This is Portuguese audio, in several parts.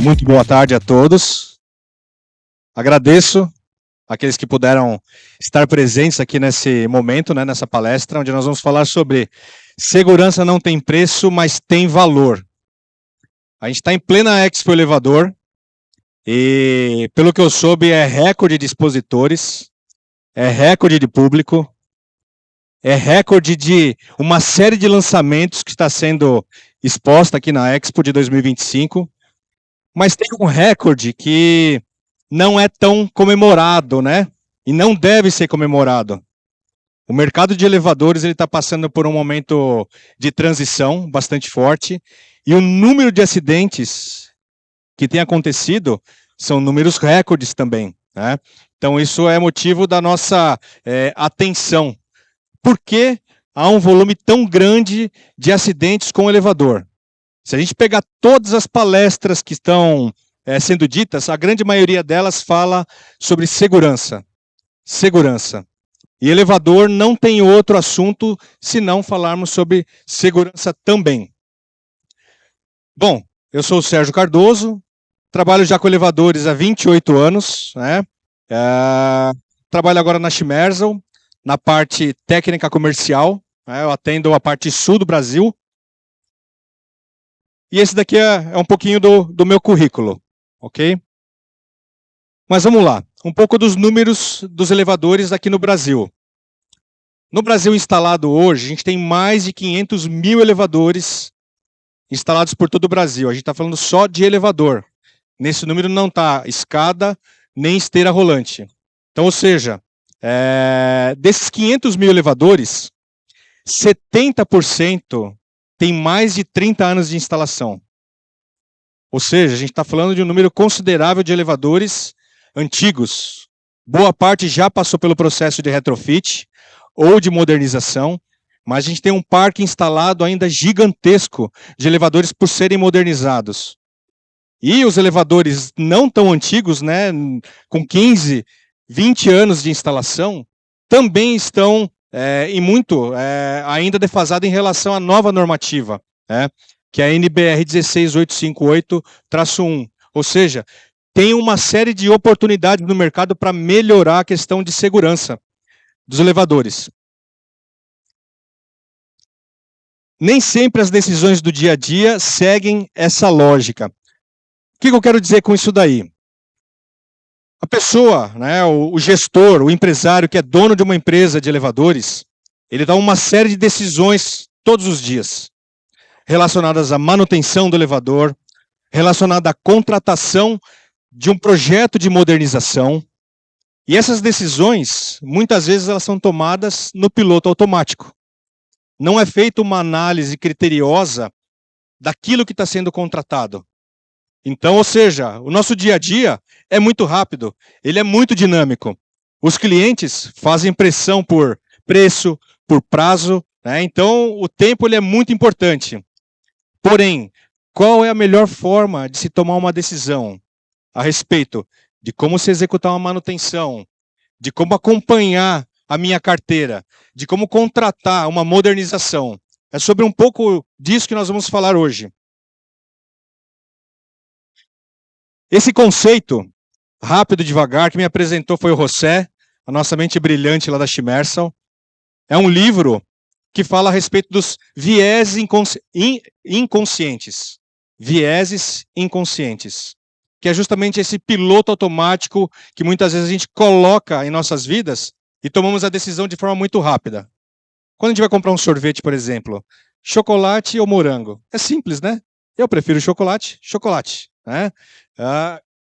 Muito boa tarde a todos. Agradeço aqueles que puderam estar presentes aqui nesse momento, né, nessa palestra, onde nós vamos falar sobre segurança não tem preço, mas tem valor. A gente está em plena Expo Elevador e, pelo que eu soube, é recorde de expositores, é recorde de público, é recorde de uma série de lançamentos que está sendo exposta aqui na Expo de 2025. Mas tem um recorde que não é tão comemorado, né? E não deve ser comemorado. O mercado de elevadores ele está passando por um momento de transição bastante forte e o número de acidentes que tem acontecido são números recordes também, né? Então isso é motivo da nossa atenção. Por que há um volume tão grande de acidentes com elevador? Se a gente pegar todas as palestras que estão sendo ditas, a grande maioria delas fala sobre segurança. Segurança. E elevador não tem outro assunto se não falarmos sobre segurança também. Bom, eu sou o Sérgio Cardoso, trabalho já com elevadores há 28 anos, né? Trabalho agora na Shimerzel, na parte técnica comercial, né? Eu atendo a parte sul do Brasil. E esse daqui é um pouquinho do meu currículo, ok? Mas vamos lá, um pouco dos números dos elevadores aqui no Brasil. No Brasil instalado hoje, a gente tem mais de 500 mil elevadores instalados por todo o Brasil. A gente está falando só de elevador. Nesse número não está escada nem esteira rolante. Então, ou seja, desses 500 mil elevadores, 70% tem mais de 30 anos de instalação. Ou seja, a gente está falando de um número considerável de elevadores antigos. Boa parte já passou pelo processo de retrofit ou de modernização, mas a gente tem um parque instalado ainda gigantesco de elevadores por serem modernizados. E os elevadores não tão antigos, né, com 15, 20 anos de instalação, também estão e muito ainda defasado em relação à nova normativa, né, que é a NBR 16858-1. Ou seja, tem uma série de oportunidades no mercado para melhorar a questão de segurança dos elevadores. Nem sempre as decisões do dia a dia seguem essa lógica. O que eu quero dizer com isso daí? A pessoa, né, o gestor, o empresário que é dono de uma empresa de elevadores, ele dá uma série de decisões todos os dias, relacionadas à manutenção do elevador, relacionada à contratação de um projeto de modernização. E essas decisões, muitas vezes, elas são tomadas no piloto automático. Não é feita uma análise criteriosa daquilo que está sendo contratado. Então, ou seja, o nosso dia a dia é muito rápido, ele é muito dinâmico. Os clientes fazem pressão por preço, por prazo, né? Então o tempo ele é muito importante. Porém, qual é a melhor forma de se tomar uma decisão a respeito de como se executar uma manutenção, de como acompanhar a minha carteira, de como contratar uma modernização? É sobre um pouco disso que nós vamos falar hoje. Esse conceito, rápido e devagar, que me apresentou foi o José, a nossa mente brilhante lá da Shimerzel. É um livro que fala a respeito dos vieses inconscientes. Vieses inconscientes. Que é justamente esse piloto automático que muitas vezes a gente coloca em nossas vidas e tomamos a decisão de forma muito rápida. Quando a gente vai comprar um sorvete, por exemplo, chocolate ou morango? É simples, né? Eu prefiro chocolate, chocolate, né?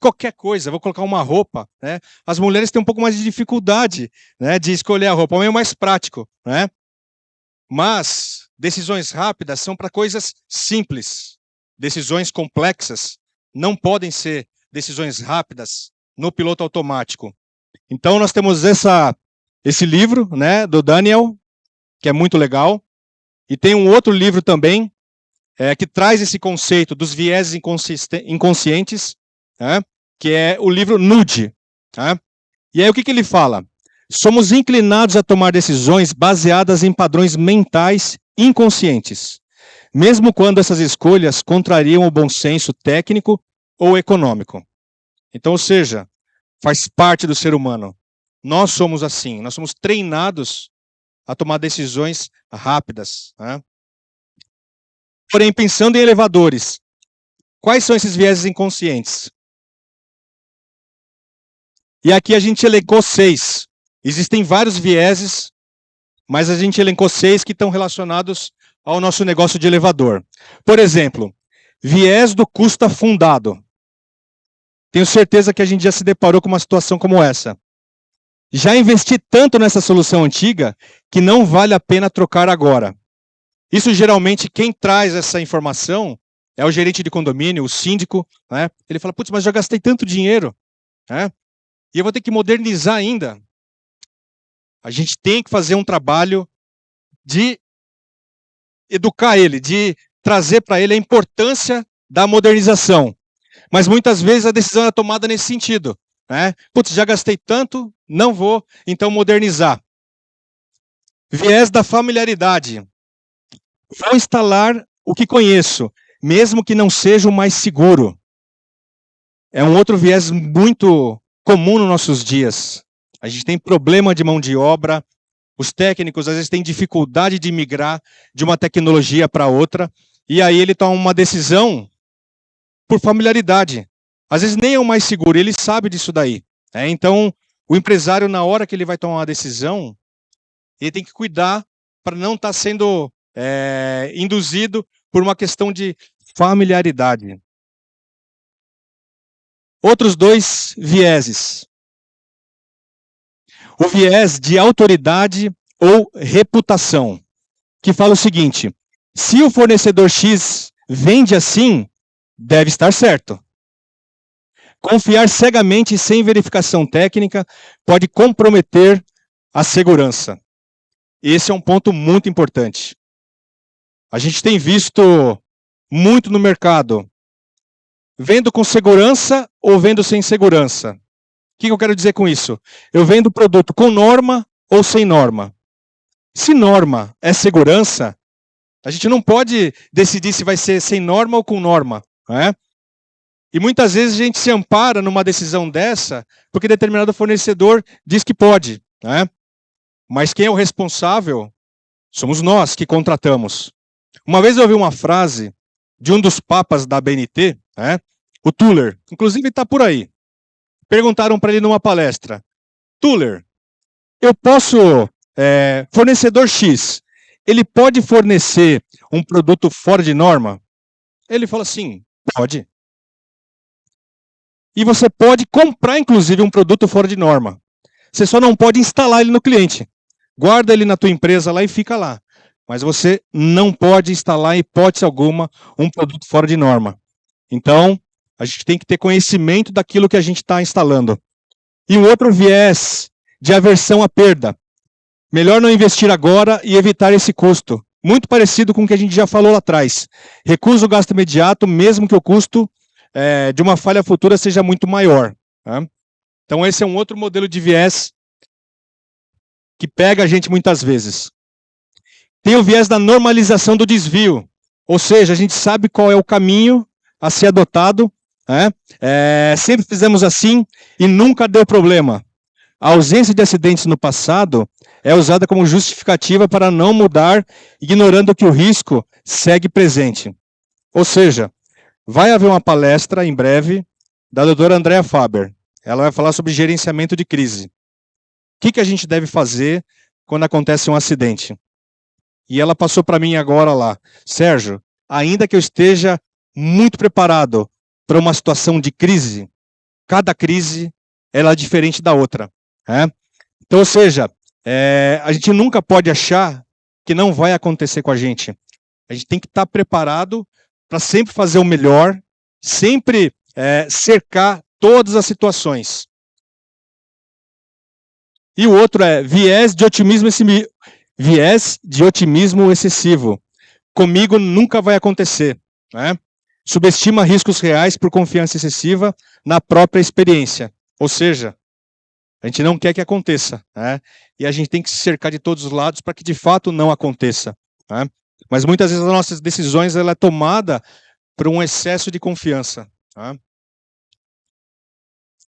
Qualquer coisa, vou colocar uma roupa, né? As mulheres têm um pouco mais de dificuldade, né, de escolher a roupa, é meio mais prático, né? Mas decisões rápidas são para coisas simples. Decisões complexas não podem ser decisões rápidas no piloto automático. Então nós temos esse livro, né, do Daniel, que é muito legal, e tem um outro livro também que traz esse conceito dos vieses inconscientes, né, que é o livro Nudge. Né? E aí o que ele fala? Somos inclinados a tomar decisões baseadas em padrões mentais inconscientes. mesmo quando essas escolhas contrariam o bom senso técnico ou econômico. Então, ou seja, faz parte do ser humano. Nós somos assim, nós somos treinados a tomar decisões rápidas, né? Porém, pensando em elevadores, quais são esses vieses inconscientes? E aqui a gente elencou 6. Existem vários vieses, mas a gente elencou 6 que estão relacionados ao nosso negócio de elevador. Por exemplo, viés do custo afundado. Tenho certeza que a gente já se deparou com uma situação como essa. Já investi tanto nessa solução antiga que não vale a pena trocar agora. Isso geralmente quem traz essa informação é o gerente de condomínio, o síndico, né? Ele fala, putz, mas já gastei tanto dinheiro, né? E eu vou ter que modernizar ainda. A gente tem que fazer um trabalho de educar ele, de trazer para ele a importância da modernização. Mas muitas vezes a decisão é tomada nesse sentido, né? Putz, já gastei tanto, não vou, então modernizar. Viés da familiaridade. Vou instalar o que conheço, mesmo que não seja o mais seguro. É um outro viés muito comum nos nossos dias. A gente tem problema de mão de obra, os técnicos às vezes têm dificuldade de migrar de uma tecnologia para outra, e aí ele toma uma decisão por familiaridade. Às vezes nem é o mais seguro, ele sabe disso daí. Então, o empresário, na hora que ele vai tomar uma decisão, ele tem que cuidar para não estar sendo induzido por uma questão de familiaridade. Outros 2 vieses. O viés de autoridade ou reputação, que fala o seguinte: se o fornecedor X vende assim, deve estar certo. Confiar cegamente sem verificação técnica pode comprometer a segurança. Esse é um ponto muito importante. A gente tem visto muito no mercado, vendo com segurança ou vendo sem segurança. O que eu quero dizer com isso? Eu vendo produto com norma ou sem norma. Se norma é segurança, a gente não pode decidir se vai ser sem norma ou com norma, não é? E muitas vezes a gente se ampara numa decisão dessa porque determinado fornecedor diz que pode, né? Mas quem é o responsável somos nós que contratamos. Uma vez eu ouvi uma frase de um dos papas da BNT, né? O Tuller, inclusive está por aí. Perguntaram para ele numa palestra: Tuller, eu posso, fornecedor X, ele pode fornecer um produto fora de norma? Ele falou assim, pode. E você pode comprar, inclusive, um produto fora de norma. Você só não pode instalar ele no cliente. Guarda ele na tua empresa lá e fica lá. Mas você não pode instalar, em hipótese alguma, um produto fora de norma. Então, a gente tem que ter conhecimento daquilo que a gente está instalando. E um outro viés de aversão à perda. Melhor não investir agora e evitar esse custo. Muito parecido com o que a gente já falou lá atrás. Recusa o gasto imediato, mesmo que o custo de uma falha futura seja muito maior. Tá? Então esse é um outro modelo de viés que pega a gente muitas vezes. Tem o viés da normalização do desvio. Ou seja, a gente sabe qual é o caminho a ser adotado. Sempre fizemos assim e nunca deu problema. A ausência de acidentes no passado é usada como justificativa para não mudar, ignorando que o risco segue presente. Ou seja, vai haver uma palestra em breve da doutora Andrea Faber. Ela vai falar sobre gerenciamento de crise. O que a gente deve fazer quando acontece um acidente? E ela passou para mim agora lá. Sérgio, ainda que eu esteja muito preparado para uma situação de crise, cada crise ela é diferente da outra. Então, ou seja, a gente nunca pode achar que não vai acontecer com a gente. A gente tem que estar preparado para sempre fazer o melhor, sempre cercar todas as situações. E o outro é viés de otimismo excessivo. Comigo nunca vai acontecer. Subestima riscos reais por confiança excessiva na própria experiência. Ou seja, a gente não quer que aconteça. E a gente tem que se cercar de todos os lados para que de fato não aconteça. mas muitas vezes as nossas decisões ela é tomada por um excesso de confiança. Tá?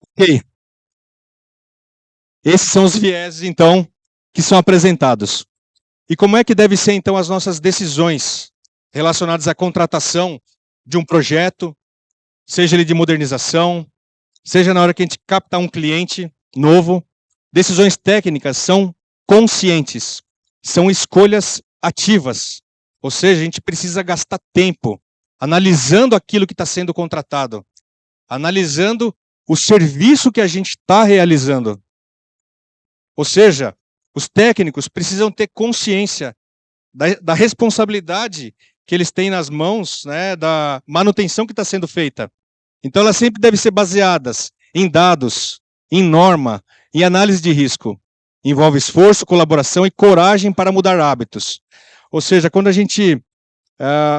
Ok. Esses são os vieses, então, que são apresentados. E como é que deve ser, então, as nossas decisões relacionadas à contratação de um projeto, seja ele de modernização, seja na hora que a gente capta um cliente novo? Decisões técnicas são conscientes, são escolhas ativas. Ou seja, a gente precisa gastar tempo analisando aquilo que está sendo contratado, analisando o serviço que a gente está realizando. Ou seja, os técnicos precisam ter consciência da responsabilidade que eles têm nas mãos, né, da manutenção que está sendo feita. Então, elas sempre devem ser baseadas em dados, em norma, em análise de risco. Envolve esforço, colaboração e coragem para mudar hábitos. Ou seja, quando a gente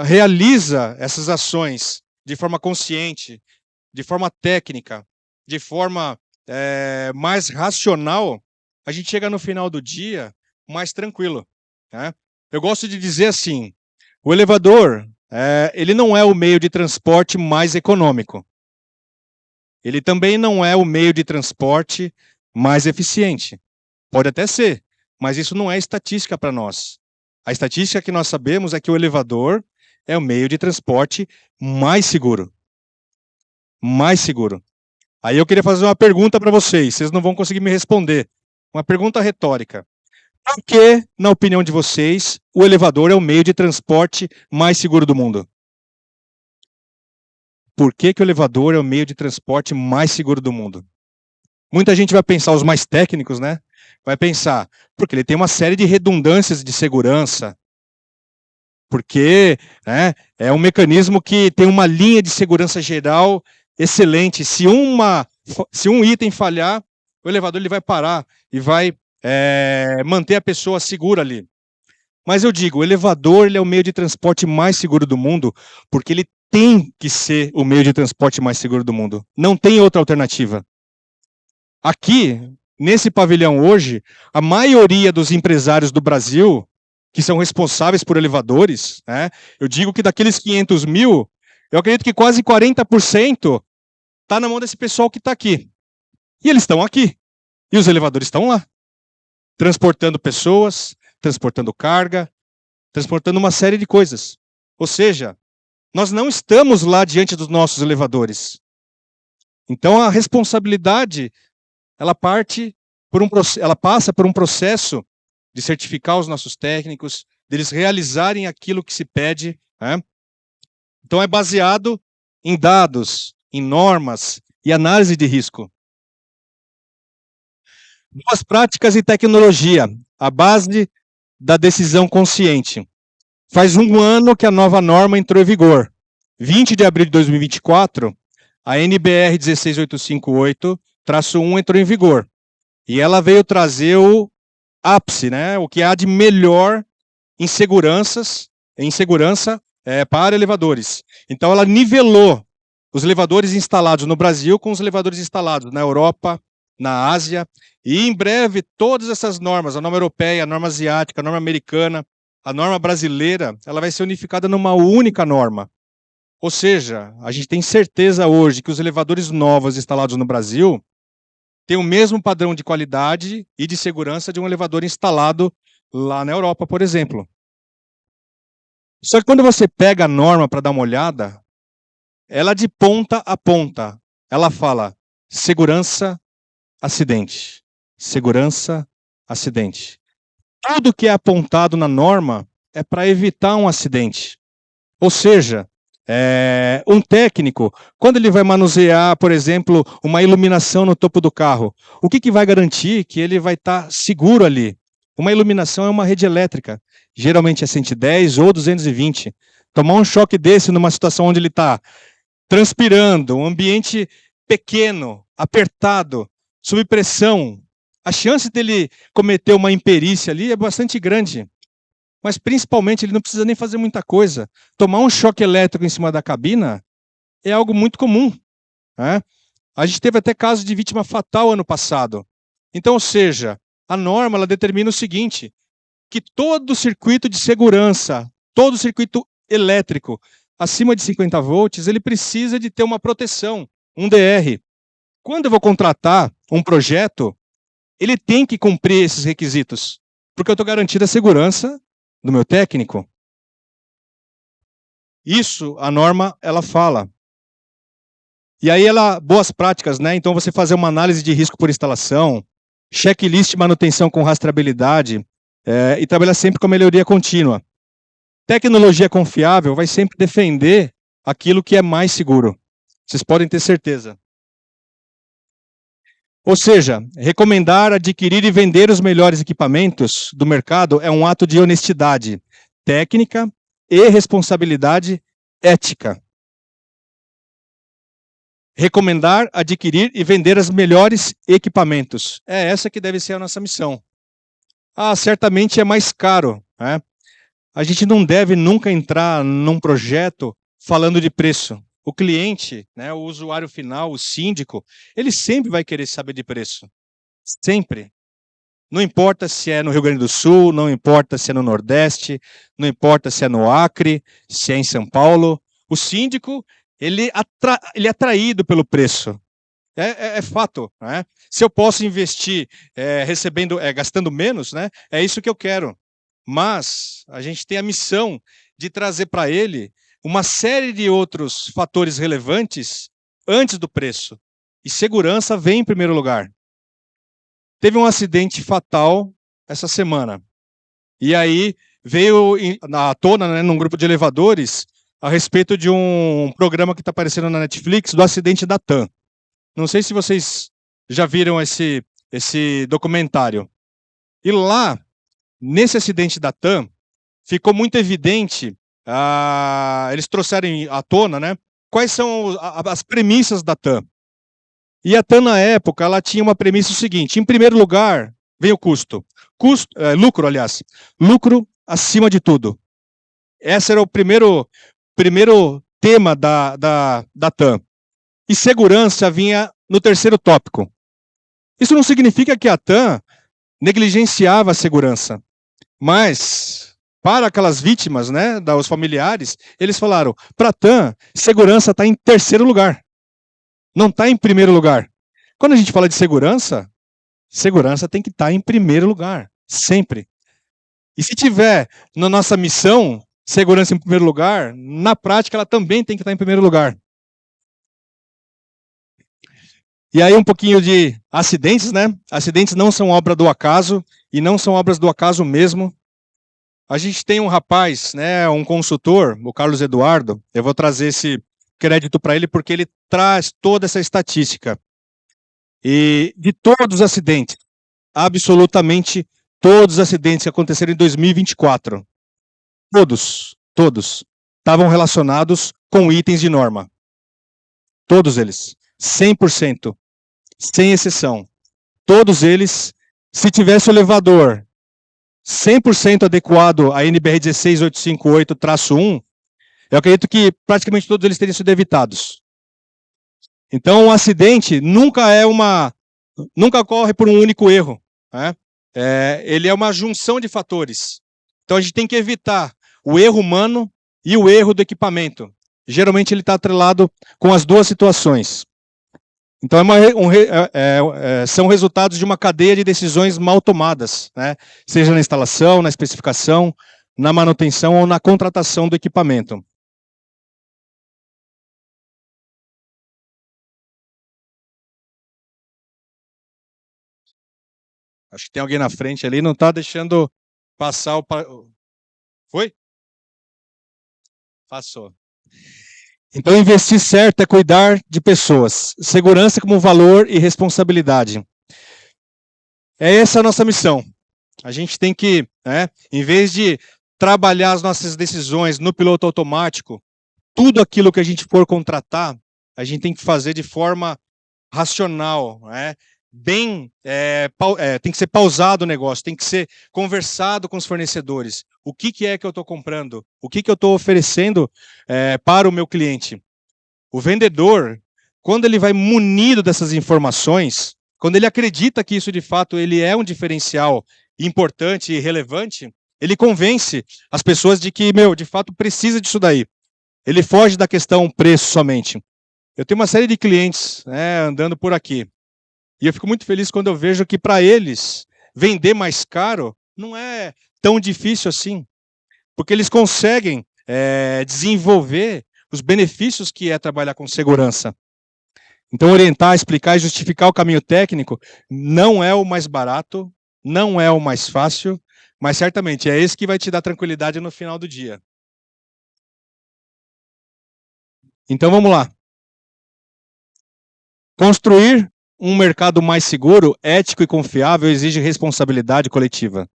realiza essas ações de forma consciente, de forma técnica, de forma mais racional, a gente chega no final do dia mais tranquilo. Né? Eu gosto de dizer assim, o elevador, ele não é o meio de transporte mais econômico. Ele também não é o meio de transporte mais eficiente. Pode até ser, mas isso não é estatística para nós. A estatística que nós sabemos é que o elevador é o meio de transporte mais seguro. Mais seguro. Aí eu queria fazer uma pergunta para vocês não vão conseguir me responder. Uma pergunta retórica. Por que, na opinião de vocês, o elevador é o meio de transporte mais seguro do mundo? Por que o elevador é o meio de transporte mais seguro do mundo? Muita gente vai pensar, os mais técnicos, né? Vai pensar, porque ele tem uma série de redundâncias de segurança, porque é um mecanismo que tem uma linha de segurança geral excelente. Se um item falhar, o elevador ele vai parar e vai manter a pessoa segura ali. Mas eu digo, o elevador ele é o meio de transporte mais seguro do mundo, porque ele tem que ser o meio de transporte mais seguro do mundo. Não tem outra alternativa. Aqui, nesse pavilhão hoje, a maioria dos empresários do Brasil, que são responsáveis por elevadores, eu digo que daqueles 500 mil, eu acredito que quase 40% está na mão desse pessoal que está aqui. E eles estão aqui. E os elevadores estão lá. Transportando pessoas, transportando carga, transportando uma série de coisas. Ou seja, nós não estamos lá diante dos nossos elevadores. Então a responsabilidade, ela passa por um processo de certificar os nossos técnicos, deles realizarem aquilo que se pede. Então é baseado em dados, em normas e análise de risco. Boas práticas e tecnologia, a base da decisão consciente. Faz um ano que a nova norma entrou em vigor. 20 de abril de 2024, a NBR 16858-1 entrou em vigor. E ela veio trazer o ápice, o que há de melhor em segurança para elevadores. Então ela nivelou os elevadores instalados no Brasil com os elevadores instalados na Europa, na Ásia, e em breve todas essas normas, a norma europeia, a norma asiática, a norma americana, a norma brasileira, ela vai ser unificada numa única norma. Ou seja, a gente tem certeza hoje que os elevadores novos instalados no Brasil têm o mesmo padrão de qualidade e de segurança de um elevador instalado lá na Europa, por exemplo. Só que quando você pega a norma para dar uma olhada, ela de ponta a ponta, ela fala segurança, acidente. Segurança, acidente. Tudo que é apontado na norma é para evitar um acidente. Ou seja, um técnico, quando ele vai manusear, por exemplo, uma iluminação no topo do carro, o que vai garantir que ele vai estar seguro ali? Uma iluminação é uma rede elétrica, geralmente é 110 ou 220. Tomar um choque desse numa situação onde ele está transpirando, um ambiente pequeno, apertado, sob pressão, a chance dele cometer uma imperícia ali é bastante grande. Mas, principalmente, ele não precisa nem fazer muita coisa. Tomar um choque elétrico em cima da cabina é algo muito comum. A gente teve até caso de vítima fatal ano passado. Então, ou seja, a norma ela determina o seguinte, que todo o circuito de segurança, todo circuito elétrico acima de 50 volts, ele precisa de ter uma proteção, um DR. Quando eu vou contratar um projeto, ele tem que cumprir esses requisitos, porque eu estou garantindo a segurança do meu técnico. Isso, a norma, ela fala. E aí, boas práticas, né? Então, você fazer uma análise de risco por instalação, checklist de manutenção com rastreabilidade, e trabalhar sempre com a melhoria contínua. Tecnologia confiável vai sempre defender aquilo que é mais seguro. Vocês podem ter certeza. Ou seja, recomendar, adquirir e vender os melhores equipamentos do mercado é um ato de honestidade técnica e responsabilidade ética. Recomendar, adquirir e vender os melhores equipamentos. É essa que deve ser a nossa missão. Certamente é mais caro, né? A gente não deve nunca entrar num projeto falando de preço. O cliente, né, o usuário final, o síndico, ele sempre vai querer saber de preço. Sempre. Não importa se é no Rio Grande do Sul, não importa se é no Nordeste, não importa se é no Acre, se é em São Paulo. O síndico, ele é atraído pelo preço. É fato, né? Se eu posso investir gastando menos, né, é isso que eu quero. Mas a gente tem a missão de trazer para ele uma série de outros fatores relevantes antes do preço. E segurança vem em primeiro lugar. Teve um acidente fatal essa semana. E aí veio à tona, né, num grupo de elevadores, a respeito de um programa que está aparecendo na Netflix, do acidente da TAM. Não sei se vocês já viram esse documentário. E lá, nesse acidente da TAM, ficou muito evidente, eles trouxeram à tona, né, quais são as premissas da TAM. E a TAM, na época, ela tinha uma premissa seguinte: em primeiro lugar, vem o lucro, aliás. Lucro acima de tudo. Esse era o primeiro tema da TAM. E segurança vinha no terceiro tópico. Isso não significa que a TAM negligenciava a segurança, mas para aquelas vítimas, né, os familiares, eles falaram: para a TAM, segurança está em terceiro lugar, não está em primeiro lugar. Quando a gente fala de segurança, segurança tem que estar em primeiro lugar, sempre. E se tiver na nossa missão segurança em primeiro lugar, na prática ela também tem que estar em primeiro lugar. E aí um pouquinho de acidentes, né? Acidentes não são obra do acaso, e não são obras do acaso mesmo. A gente tem um rapaz, né, um consultor, o Carlos Eduardo, eu vou trazer esse crédito para ele porque ele traz toda essa estatística. E de todos os acidentes, absolutamente todos os acidentes que aconteceram em 2024, todos, estavam relacionados com itens de norma. Todos eles. 100%, sem exceção. Todos eles, se tivesse o elevador 100% adequado à NBR 16858-1, eu acredito que praticamente todos eles teriam sido evitados. Então, um acidente nunca ocorre por um único erro, né? Ele é uma junção de fatores. Então, a gente tem que evitar o erro humano e o erro do equipamento. Geralmente, ele está atrelado com as duas situações. Então, são resultados de uma cadeia de decisões mal tomadas, né? Seja na instalação, na especificação, na manutenção ou na contratação do equipamento. Acho que tem alguém na frente ali, não está deixando passar o... Foi? Passou. Então, investir certo é cuidar de pessoas. Segurança como valor e responsabilidade. Essa a nossa missão. A gente tem que, né, em vez de trabalhar as nossas decisões no piloto automático, tudo aquilo que a gente for contratar, a gente tem que fazer de forma racional, né? Tem que ser pausado o negócio, tem que ser conversado com os fornecedores. O que é que eu estou comprando? O que eu estou oferecendo para o meu cliente? O vendedor, quando ele vai munido dessas informações, quando ele acredita que isso de fato ele é um diferencial importante e relevante, Ele convence as pessoas de que, de fato precisa disso daí. Ele foge da questão preço somente. Eu tenho uma série de clientes, né, andando por aqui. E eu fico muito feliz quando eu vejo que para eles vender mais caro não é tão difícil assim. Porque eles conseguem desenvolver os benefícios que é trabalhar com segurança. Então, orientar, explicar e justificar o caminho técnico não é o mais barato, não é o mais fácil, mas certamente é esse que vai te dar tranquilidade no final do dia. Então, vamos lá. Construir um mercado mais seguro, ético e confiável exige responsabilidade coletiva.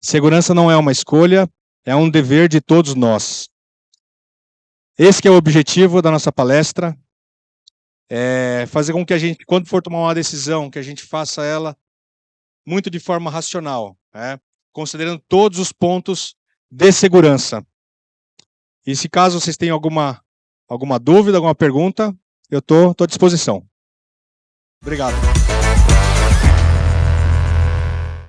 Segurança não é uma escolha, é um dever de todos nós. Esse que é o objetivo da nossa palestra, fazer com que a gente, quando for tomar uma decisão, que a gente faça ela muito de forma racional, considerando todos os pontos de segurança. E se caso vocês tenham alguma dúvida, alguma pergunta, eu estou à disposição. Obrigado.